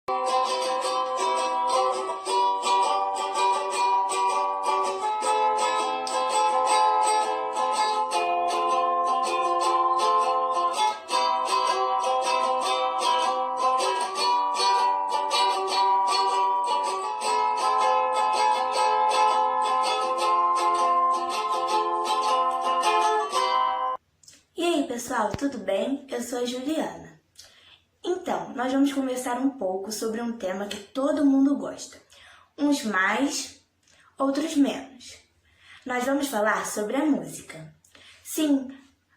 E aí, pessoal, tudo bem? Eu sou a Juliana. Então, nós vamos conversar um pouco sobre um tema que todo mundo gosta. Uns mais, outros menos. Nós vamos falar sobre a música. Sim,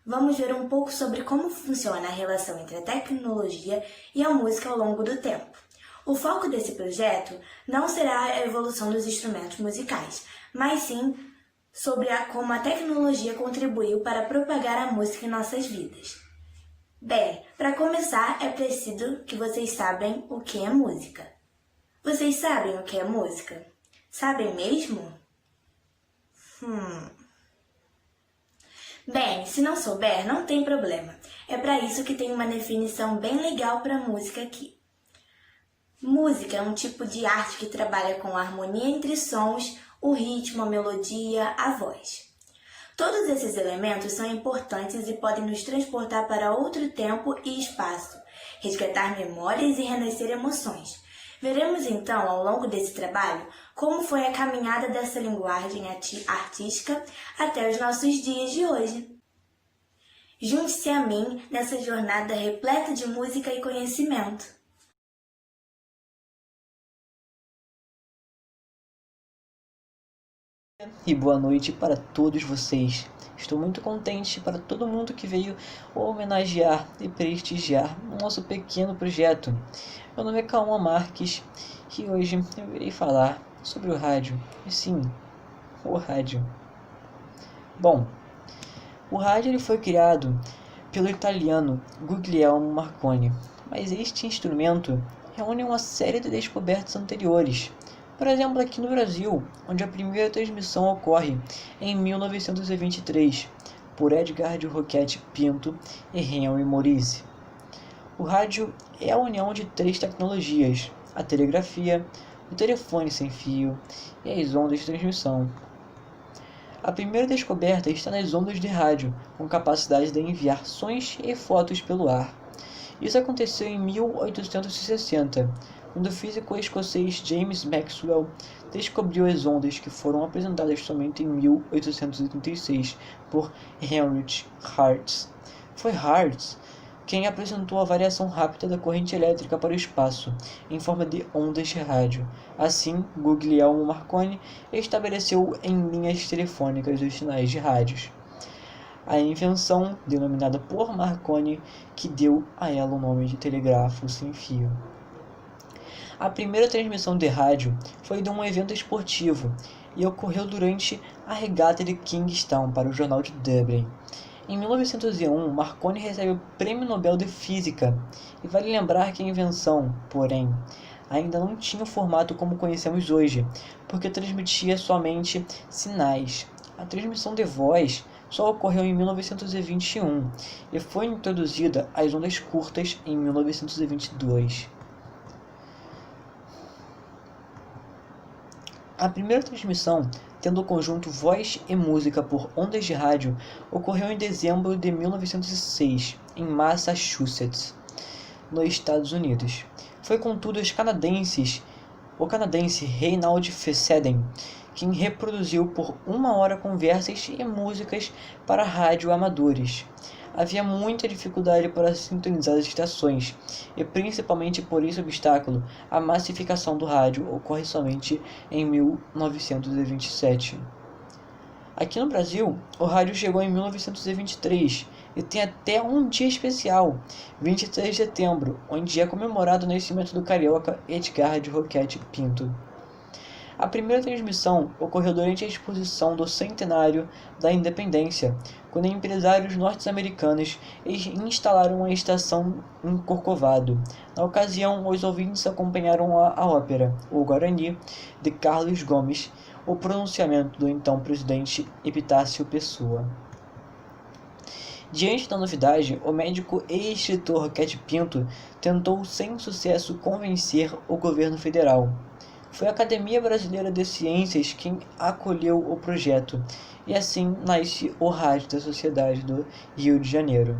vamos ver um pouco sobre como funciona a relação entre a tecnologia e a música ao longo do tempo. O foco desse projeto não será a evolução dos instrumentos musicais, mas sim sobre como a tecnologia contribuiu para propagar a música em nossas vidas. Bem, para começar, é preciso que vocês saibam o que é música. Vocês sabem o que é música? Sabem mesmo? Bem, se não souber, não tem problema. É para isso que tem uma definição bem legal para música aqui. Música é um tipo de arte que trabalha com a harmonia entre sons, o ritmo, a melodia, a voz. Todos esses elementos são importantes e podem nos transportar para outro tempo e espaço, resgatar memórias e renascer emoções. Veremos então, ao longo desse trabalho, como foi a caminhada dessa linguagem artística até os nossos dias de hoje. Junte-se a mim nessa jornada repleta de música e conhecimento. E boa noite para todos vocês. Estou muito contente para todo mundo que veio homenagear e prestigiar o nosso pequeno projeto. Meu nome é Calma Marques e hoje eu irei falar sobre o rádio. E sim, o rádio. Bom, o rádio ele foi criado pelo italiano Guglielmo Marconi, mas este instrumento reúne uma série de descobertas anteriores. Por exemplo, aqui no Brasil, onde a primeira transmissão ocorre em 1923, por Edgar de Roquette Pinto e Henry Morise. O rádio é a união de três tecnologias: a telegrafia, o telefone sem fio e as ondas de transmissão. A primeira descoberta está nas ondas de rádio, com capacidade de enviar sons e fotos pelo ar. Isso aconteceu em 1860, quando o físico escocês James Maxwell descobriu as ondas, que foram apresentadas somente em 1836 por Heinrich Hertz. Foi Hertz quem apresentou a variação rápida da corrente elétrica para o espaço, em forma de ondas de rádio. Assim, Guglielmo Marconi estabeleceu em linhas telefônicas os sinais de rádios. A invenção, denominada por Marconi, que deu a ela o nome de telégrafo sem fio. A primeira transmissão de rádio foi de um evento esportivo e ocorreu durante a regata de Kingstown para o jornal de Dublin. Em 1901, Marconi recebe o Prêmio Nobel de Física, e vale lembrar que a invenção, porém, ainda não tinha o formato como conhecemos hoje, porque transmitia somente sinais. A transmissão de voz só ocorreu em 1921 e foi introduzida as ondas curtas em 1922. A primeira transmissão, tendo o conjunto voz e música por ondas de rádio, ocorreu em dezembro de 1906, em Massachusetts, nos Estados Unidos. Foi contudo o canadense Reinald Fessenden, quem reproduziu por 1 hora conversas e músicas para rádio amadores. Havia muita dificuldade para sintonizar as estações, e principalmente por esse obstáculo, a massificação do rádio ocorre somente em 1927. Aqui no Brasil, o rádio chegou em 1923 e tem até um dia especial, 23 de setembro, onde é comemorado o nascimento do carioca Edgar de Roquette Pinto. A primeira transmissão ocorreu durante a exposição do centenário da Independência, quando empresários norte-americanos instalaram a estação em Corcovado. Na ocasião, os ouvintes acompanharam a ópera, o Guarani, de Carlos Gomes, o pronunciamento do então presidente Epitácio Pessoa. Diante da novidade, o médico e escritor Cat Pinto tentou sem sucesso convencer o governo federal. Foi a Academia Brasileira de Ciências quem acolheu o projeto, e assim nasce o Rádio da Sociedade do Rio de Janeiro,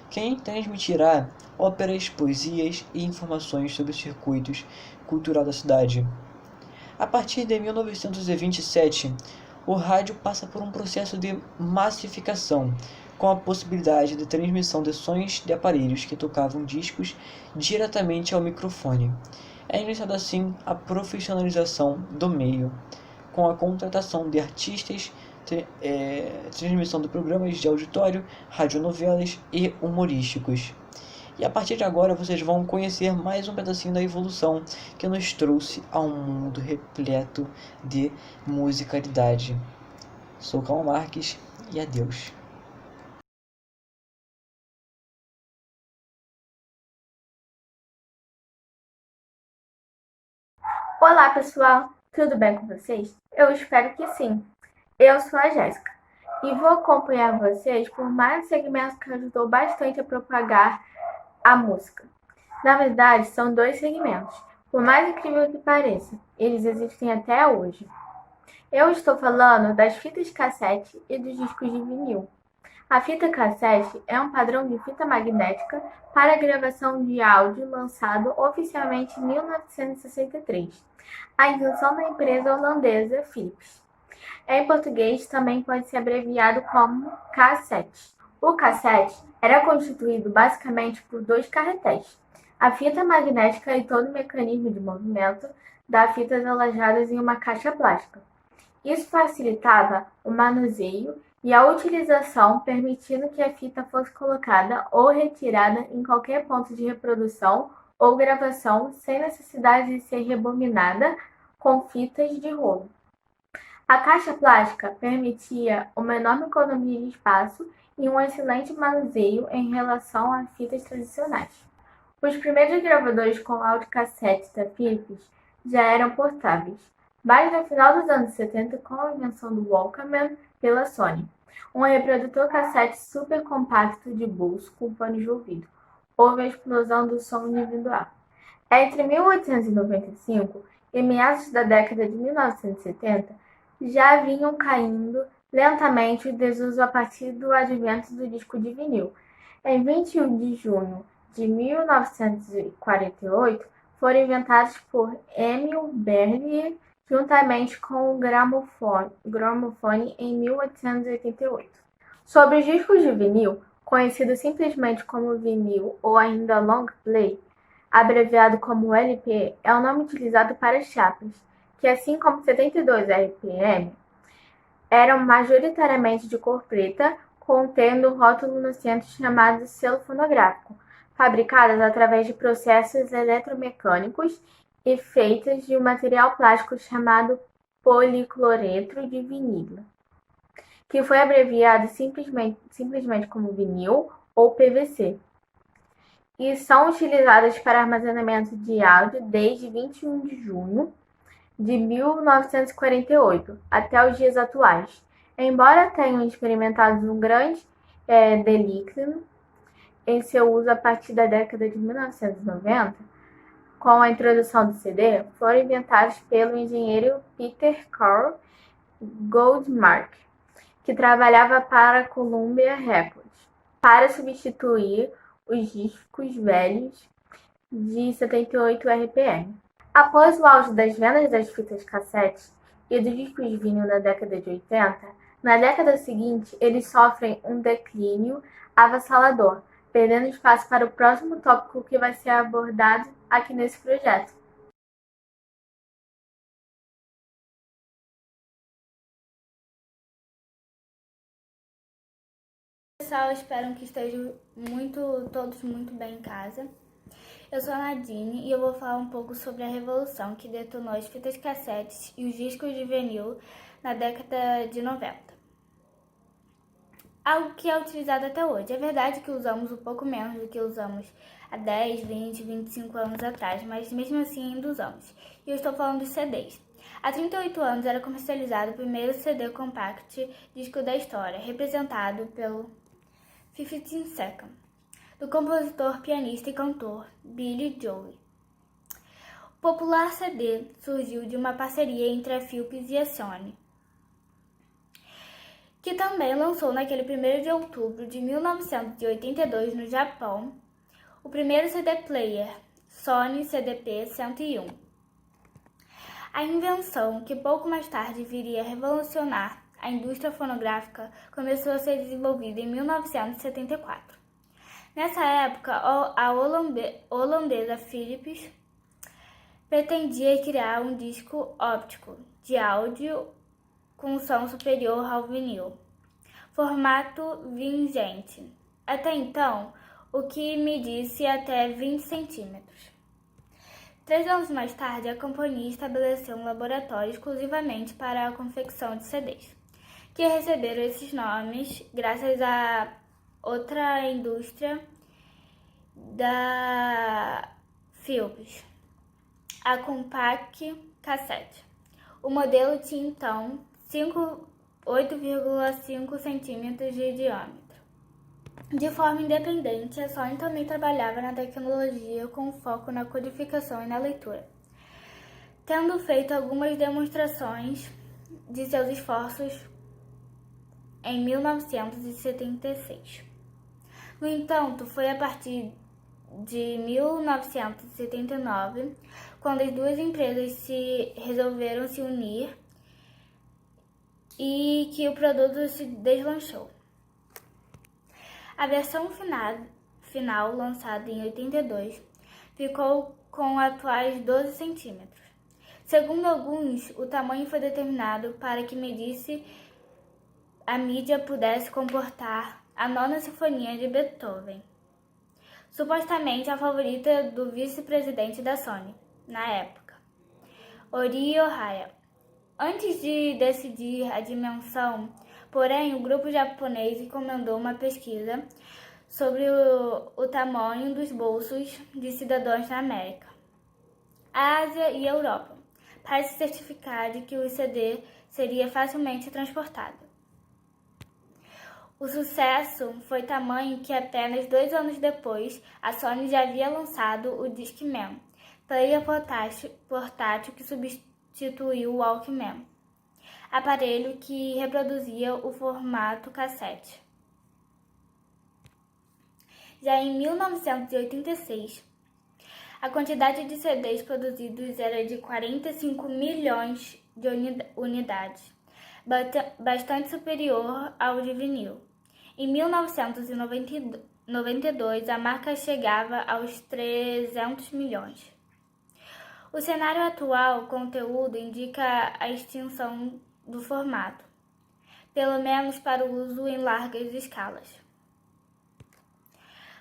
quem transmitirá óperas, poesias e informações sobre os circuitos cultural da cidade. A partir de 1927, o rádio passa por um processo de massificação, com a possibilidade de transmissão de sons de aparelhos que tocavam discos diretamente ao microfone. É iniciada assim a profissionalização do meio, com a contratação de artistas, transmissão de programas de auditório, radionovelas e humorísticos. E a partir de agora vocês vão conhecer mais um pedacinho da evolução que nos trouxe a um mundo repleto de musicalidade. Sou Calma Marques e adeus. Olá, pessoal! Tudo bem com vocês? Eu espero que sim. Eu sou a Jéssica e vou acompanhar vocês por mais um segmento que ajudou bastante a propagar a música. Na verdade, são 2 segmentos. Por mais incrível que pareça, eles existem até hoje. Eu estou falando das fitas cassete e dos discos de vinil. A fita cassete é um padrão de fita magnética para gravação de áudio lançado oficialmente em 1963, a invenção da empresa holandesa Philips. Em português, também pode ser abreviado como cassete. O cassete era constituído basicamente por 2 carretéis, a fita magnética e todo o mecanismo de movimento das fitas alojadas em uma caixa plástica. Isso facilitava o manuseio e a utilização, permitindo que a fita fosse colocada ou retirada em qualquer ponto de reprodução ou gravação, sem necessidade de ser rebobinada com fitas de rolo. A caixa plástica permitia uma enorme economia de espaço e um excelente manuseio em relação a fitas tradicionais. Os primeiros gravadores com audiocassete da Philips já eram portáteis, mas no final dos anos 70, com a invenção do Walkman pela Sony, um reprodutor cassete super compacto de bolso com fone de ouvido, houve a explosão do som individual. Entre 1895 e meados da década de 1970, já vinham caindo lentamente o desuso a partir do advento do disco de vinil. Em 21 de junho de 1948, foram inventados por Emil Berlier juntamente com o gramofone em 1888. Sobre os discos de vinil, conhecido simplesmente como vinil ou ainda long play, abreviado como LP, é o nome utilizado para chapas, que assim como 72 RPM, eram majoritariamente de cor preta, contendo rótulo no centro chamado selo fonográfico, fabricadas através de processos eletromecânicos e feitas de um material plástico chamado policloreto de vinilo, que foi abreviado simplesmente como vinil ou PVC, e são utilizadas para armazenamento de áudio desde 21 de junho de 1948 até os dias atuais. Embora tenham experimentado um grande declínio em seu uso a partir da década de 1990, com a introdução do CD, foram inventados pelo engenheiro Peter Carl Goldmark, que trabalhava para a Columbia Records, para substituir os discos velhos de 78 RPM. Após o auge das vendas das fitas cassete e dos discos de vinil na década de 80, na década seguinte eles sofrem um declínio avassalador, perdendo espaço para o próximo tópico que vai ser abordado aqui nesse projeto. Pessoal, espero que estejam todos muito bem em casa. Eu sou a Nadine e eu vou falar um pouco sobre a revolução que detonou as fitas cassetes e os discos de vinil na década de 90. Algo que é utilizado até hoje. É verdade que usamos um pouco menos do que usamos há 10, 20, 25 anos atrás, mas mesmo assim ainda usamos. E eu estou falando dos CDs. Há 38 anos era comercializado o primeiro CD compact disco da história, representado pelo 15 Seconds, do compositor, pianista e cantor Billy Joel. O popular CD surgiu de uma parceria entre a Philips e a Sony, que também lançou naquele 1º de outubro de 1982 no Japão o primeiro CD player, Sony CDP-101. A invenção, que pouco mais tarde viria a revolucionar a indústria fonográfica, começou a ser desenvolvida em 1974. Nessa época, a holandesa Philips pretendia criar um disco óptico de áudio com som superior ao vinil, formato vigente. Até então, o que medisse até 20 centímetros. 3 anos mais tarde, a companhia estabeleceu um laboratório exclusivamente para a confecção de CDs, que receberam esses nomes graças a outra indústria da Philips, a Compaq Cassette. O modelo tinha então 8,5 centímetros de diâmetro. De forma independente, a Sony também trabalhava na tecnologia com foco na codificação e na leitura, tendo feito algumas demonstrações de seus esforços em 1976. No entanto, foi a partir de 1979, quando as duas empresas resolveram se unir e que o produto se deslanchou. A versão final, lançada em 82, ficou com atuais 12 centímetros. Segundo alguns, o tamanho foi determinado para que a mídia pudesse comportar a 9ª Sinfonia de Beethoven, supostamente a favorita do vice-presidente da Sony, na época, Ori Ohara. Antes de decidir a dimensão, porém, o grupo japonês encomendou uma pesquisa sobre o tamanho dos bolsos de cidadãos na América, Ásia e Europa, para se certificar de que o CD seria facilmente transportado. O sucesso foi tamanho que apenas 2 anos depois, a Sony já havia lançado o Discman, player portátil que substituiu o Walkman, aparelho que reproduzia o formato cassete. Já em 1986, a quantidade de CDs produzidos era de 45 milhões de unidades, bastante superior ao de vinil. Em 1992, a marca chegava aos 300 milhões. O cenário atual conteúdo indica a extinção do formato, pelo menos para o uso em largas escalas.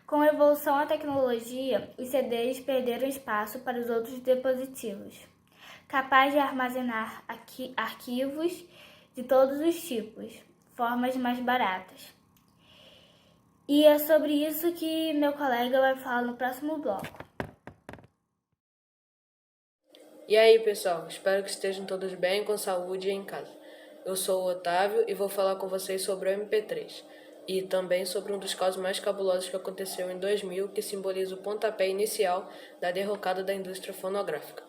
Com a evolução da tecnologia, os CDs perderam espaço para os outros dispositivos, capazes de armazenar arquivos de todos os tipos, formas mais baratas. E é sobre isso que meu colega vai falar no próximo bloco. E aí, pessoal, espero que estejam todos bem, com saúde e em casa. Eu sou o Otávio e vou falar com vocês sobre o MP3 e também sobre um dos casos mais cabulosos que aconteceu em 2000, que simboliza o pontapé inicial da derrocada da indústria fonográfica.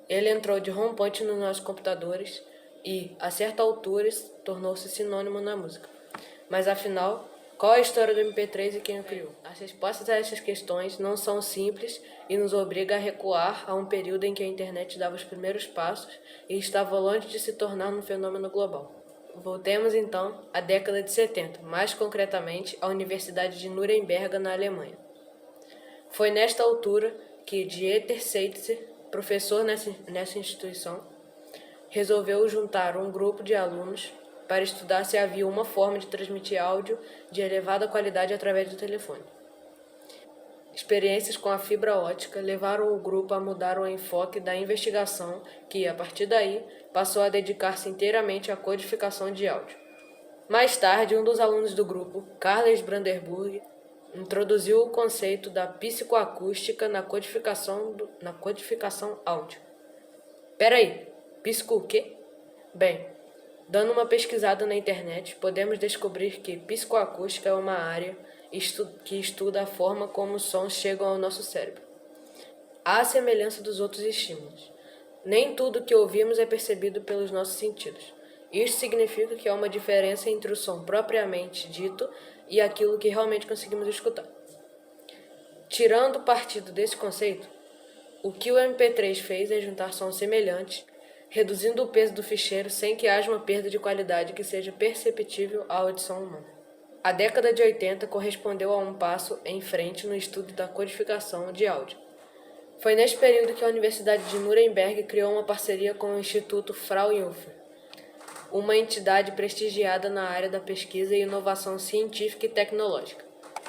Ele entrou de rompante nos nossos computadores e, a certa altura, tornou-se sinônimo na música. Mas afinal, qual é a história do MP3 e quem o criou? As respostas a essas questões não são simples e nos obriga a recuar a um período em que a internet dava os primeiros passos e estava longe de se tornar um fenômeno global. Voltemos então à década de 70, mais concretamente à Universidade de Nuremberg, na Alemanha. Foi nesta altura que Dieter Seitzer, professor nessa instituição, resolveu juntar um grupo de alunos para estudar se havia uma forma de transmitir áudio de elevada qualidade através do telefone. Experiências com a fibra ótica levaram o grupo a mudar o enfoque da investigação, que, a partir daí, passou a dedicar-se inteiramente à codificação de áudio. Mais tarde, um dos alunos do grupo, Carles Brandenburg, introduziu o conceito da psicoacústica na codificação áudio. Peraí, psico o quê? Bem, Dando uma pesquisada na internet, podemos descobrir que psicoacústica é uma área que estuda a forma como os sons chegam ao nosso cérebro. À semelhança dos outros estímulos, nem tudo que ouvimos é percebido pelos nossos sentidos. Isso significa que há uma diferença entre o som propriamente dito e aquilo que realmente conseguimos escutar. Tirando partido desse conceito, o que o MP3 fez é juntar sons semelhantes, reduzindo o peso do ficheiro sem que haja uma perda de qualidade que seja perceptível à audição humana. A década de 80 correspondeu a um passo em frente no estudo da codificação de áudio. Foi neste período que a Universidade de Nuremberg criou uma parceria com o Instituto Fraunhofer, uma entidade prestigiada na área da pesquisa e inovação científica e tecnológica.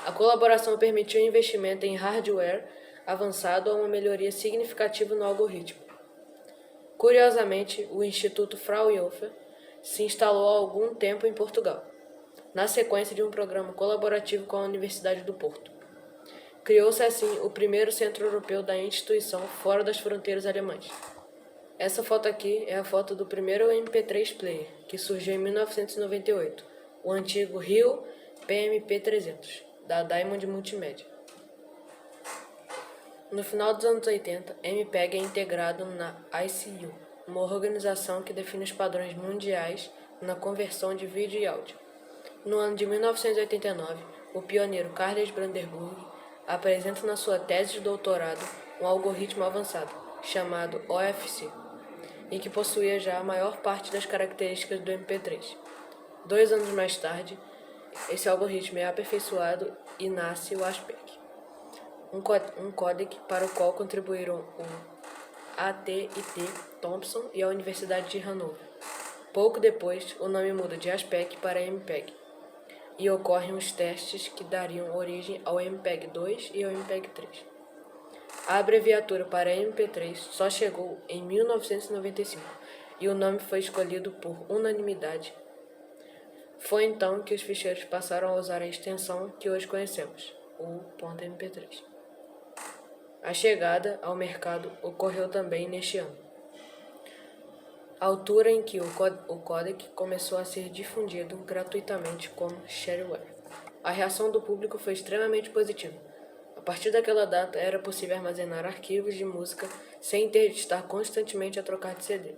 A colaboração permitiu o investimento em hardware avançado a uma melhoria significativa no algoritmo. Curiosamente, o Instituto Fraunhofer se instalou há algum tempo em Portugal, na sequência de um programa colaborativo com a Universidade do Porto. Criou-se assim o primeiro centro europeu da instituição fora das fronteiras alemãs. Essa foto aqui é a foto do primeiro MP3 Player, que surgiu em 1998, o antigo Rio PMP300, da Diamond Multimédia. No final dos anos 80, MPEG é integrado na ICU, uma organização que define os padrões mundiais na conversão de vídeo e áudio. No ano de 1989, o pioneiro Carles Brandenburg apresenta na sua tese de doutorado um algoritmo avançado, chamado OFC, e que possuía já a maior parte das características do MP3. 2 anos mais tarde, esse algoritmo é aperfeiçoado e nasce o ASPEC, um códec para o qual contribuíram o A.T. Thompson e a Universidade de Hanover. Pouco depois, o nome muda de ASPEC para MPEG, e ocorrem os testes que dariam origem ao MPEG-2 e ao MPEG-3. A abreviatura para MP3 só chegou em 1995 e o nome foi escolhido por unanimidade. Foi então que os ficheiros passaram a usar a extensão que hoje conhecemos, o .mp3. A chegada ao mercado ocorreu também neste ano, altura em que o códec começou a ser difundido gratuitamente como shareware. A reação do público foi extremamente positiva. A partir daquela data, era possível armazenar arquivos de música sem ter de estar constantemente a trocar de CD.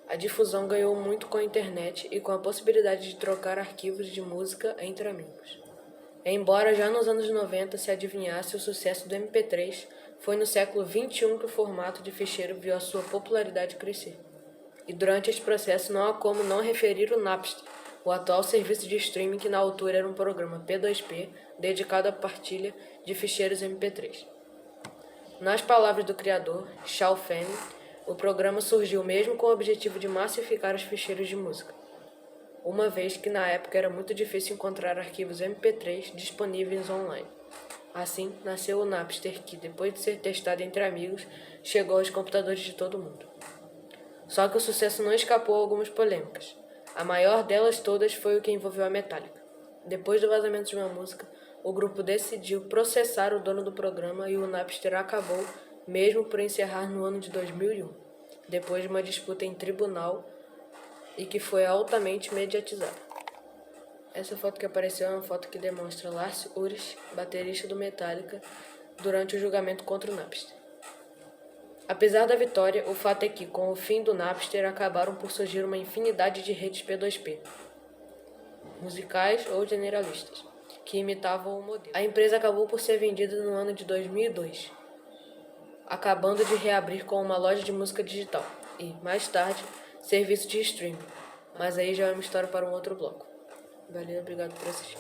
A difusão ganhou muito com a internet e com a possibilidade de trocar arquivos de música entre amigos. Embora já nos anos 90 se adivinhasse o sucesso do MP3, foi no século XXI que o formato de ficheiro viu a sua popularidade crescer. E durante este processo não há como não referir o Napster, o atual serviço de streaming que na altura era um programa P2P dedicado à partilha de ficheiros MP3. Nas palavras do criador, Shao Fanning, o programa surgiu mesmo com o objetivo de massificar os ficheiros de música, uma vez que na época era muito difícil encontrar arquivos MP3 disponíveis online. Assim, nasceu o Napster que, depois de ser testado entre amigos, chegou aos computadores de todo mundo. Só que o sucesso não escapou a algumas polêmicas. A maior delas todas foi o que envolveu a Metallica. Depois do vazamento de uma música, o grupo decidiu processar o dono do programa e o Napster acabou, mesmo por encerrar no ano de 2001, depois de uma disputa em tribunal e que foi altamente mediatizada. Essa foto que apareceu é uma foto que demonstra Lars Ulrich, baterista do Metallica, durante o julgamento contra o Napster. Apesar da vitória, o fato é que, com o fim do Napster, acabaram por surgir uma infinidade de redes P2P, musicais ou generalistas, que imitavam o modelo. A empresa acabou por ser vendida no ano de 2002, acabando de reabrir com uma loja de música digital e, mais tarde, serviço de streaming. Mas aí já é uma história para um outro bloco. Valeu, obrigado por assistir.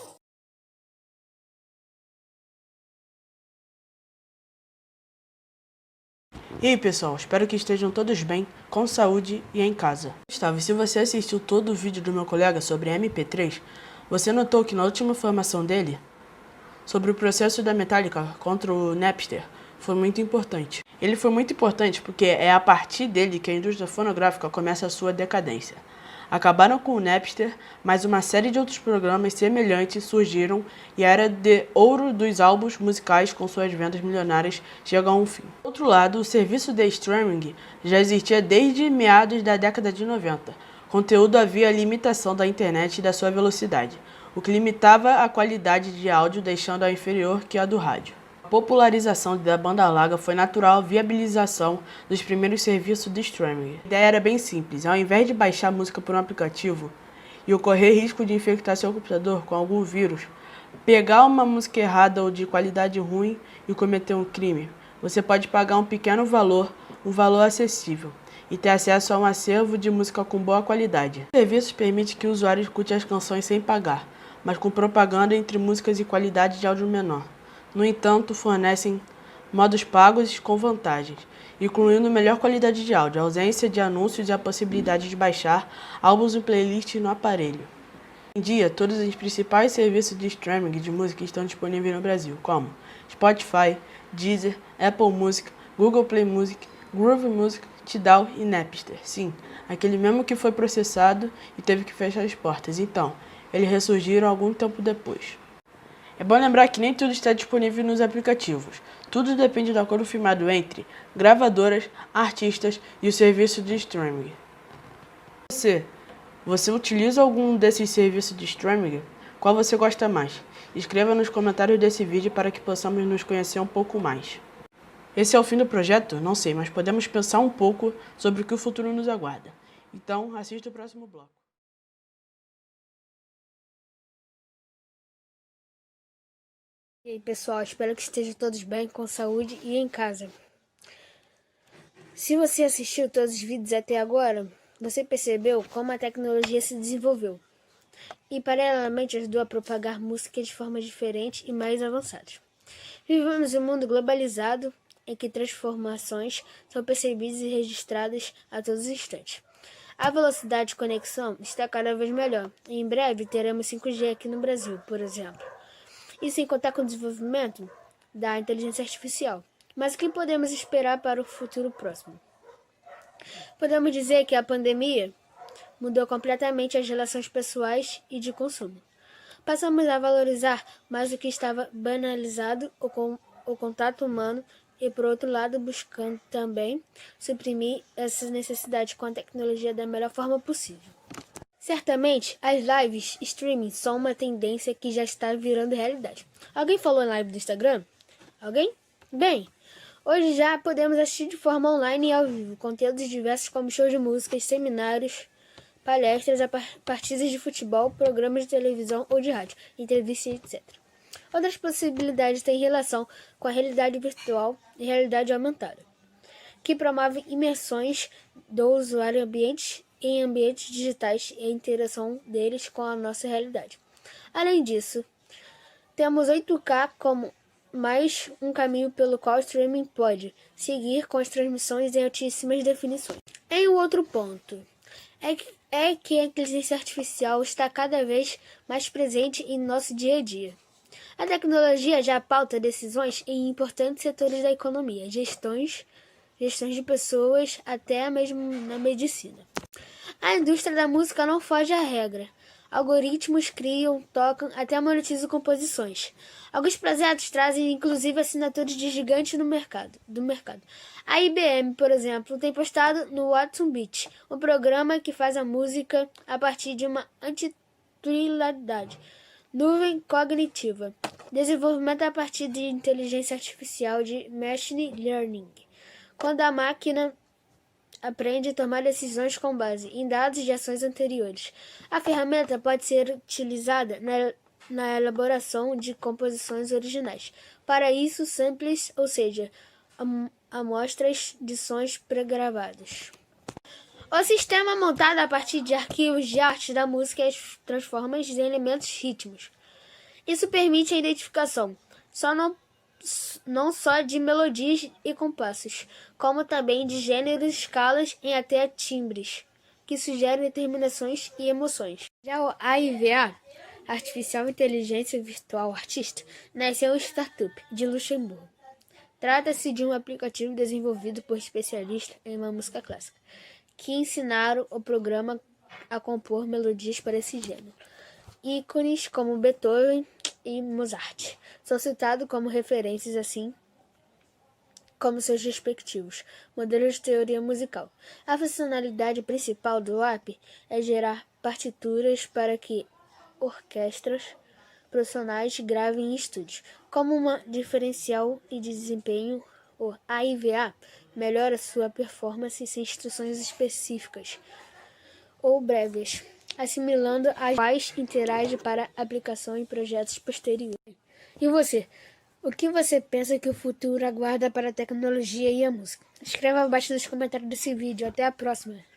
E aí pessoal, espero que estejam todos bem, com saúde e em casa. Gustavo, se você assistiu todo o vídeo do meu colega sobre MP3, você notou que na última formação dele, sobre o processo da Metallica contra o Napster, foi muito importante. Ele foi muito importante porque é a partir dele que a indústria fonográfica começa a sua decadência. Acabaram com o Napster, mas uma série de outros programas semelhantes surgiram e a era de ouro dos álbuns musicais com suas vendas milionárias chega a um fim. Por outro lado, o serviço de streaming já existia desde meados da década de 90, conteúdo havia a limitação da internet e da sua velocidade, o que limitava a qualidade de áudio, deixando-a inferior que a do rádio. A popularização da banda larga foi natural à viabilização dos primeiros serviços de streaming. A ideia era bem simples: ao invés de baixar música por um aplicativo e ocorrer risco de infectar seu computador com algum vírus, pegar uma música errada ou de qualidade ruim e cometer um crime, você pode pagar um pequeno valor, um valor acessível, e ter acesso a um acervo de música com boa qualidade. O serviço permite que o usuário escute as canções sem pagar, mas com propaganda entre músicas e qualidade de áudio menor. No entanto, fornecem modos pagos com vantagens, incluindo melhor qualidade de áudio, ausência de anúncios e a possibilidade de baixar álbuns e playlists no aparelho. Hoje em dia, todos os principais serviços de streaming de música estão disponíveis no Brasil, como Spotify, Deezer, Apple Music, Google Play Music, Groove Music, Tidal e Napster. Sim, aquele mesmo que foi processado e teve que fechar as portas. Então, eles ressurgiram algum tempo depois. É bom lembrar que nem tudo está disponível nos aplicativos. Tudo depende do acordo firmado entre gravadoras, artistas e o serviço de streaming. Você utiliza algum desses serviços de streaming? Qual você gosta mais? Escreva nos comentários desse vídeo para que possamos nos conhecer um pouco mais. Esse é o fim do projeto? Não sei, mas podemos pensar um pouco sobre o que o futuro nos aguarda. Então, assista o próximo bloco. E aí, pessoal, espero que estejam todos bem, com saúde e em casa. Se você assistiu todos os vídeos até agora, você percebeu como a tecnologia se desenvolveu e paralelamente ajudou a propagar música de formas diferentes e mais avançadas. Vivemos em um mundo globalizado em que transformações são percebidas e registradas a todos os instantes. A velocidade de conexão está cada vez melhor e em breve teremos 5G aqui no Brasil, por exemplo. E sem contar com o desenvolvimento da inteligência artificial. Mas o que podemos esperar para o futuro próximo? Podemos dizer que a pandemia mudou completamente as relações pessoais e de consumo. Passamos a valorizar mais o que estava banalizado, o contato humano, e por outro lado buscando também suprimir essas necessidades com a tecnologia da melhor forma possível. Certamente, as lives streaming são uma tendência que já está virando realidade. Alguém falou em live do Instagram? Alguém? Bem, hoje já podemos assistir de forma online e ao vivo conteúdos diversos como shows de músicas, seminários, palestras, partidas de futebol, programas de televisão ou de rádio, entrevistas, etc. Outras possibilidades têm relação com a realidade virtual e realidade aumentada, que promove imersões do usuário em ambientes digitais e a interação deles com a nossa realidade. Além disso, temos 8K como mais um caminho pelo qual o streaming pode seguir com as transmissões em altíssimas definições. Em um outro ponto, é que a inteligência artificial está cada vez mais presente em nosso dia a dia. A tecnologia já pauta decisões em importantes setores da economia, gestões de pessoas, até mesmo na medicina. A indústria da música não foge à regra. Algoritmos criam, tocam, até monetizam composições. Alguns projetos trazem inclusive assinaturas de gigantes do mercado. A IBM, por exemplo, tem postado no Watson Beat, um programa que faz a música a partir de uma anti-trilidade, nuvem cognitiva, desenvolvimento a partir de inteligência artificial de machine learning, quando a máquina aprende a tomar decisões com base em dados de ações anteriores. A ferramenta pode ser utilizada na elaboração de composições originais. Para isso, samples, ou seja, amostras de sons pré-gravados. O sistema montado a partir de arquivos de arte da música transforma em elementos rítmicos. Isso permite a identificação, não só de melodias e compassos, como também de gêneros, escalas e até timbres, que sugerem determinações e emoções. Já o AIVA, Artificial Inteligência Virtual Artista, nasceu em startup de Luxemburgo. Trata-se de um aplicativo desenvolvido por especialistas em uma música clássica, que ensinaram o programa a compor melodias para esse gênero. Ícones como Beethoven e Mozart são citados como referências, assim como seus respectivos modelos de teoria musical. A funcionalidade principal do app é gerar partituras para que orquestras profissionais gravem em estúdios. Como uma diferencial e desempenho, o AIVA melhora sua performance sem instruções específicas ou breves, assimilando as quais interage para aplicação em projetos posteriores. E você? O que você pensa que o futuro aguarda para a tecnologia e a música? Escreva abaixo nos comentários desse vídeo. Até a próxima!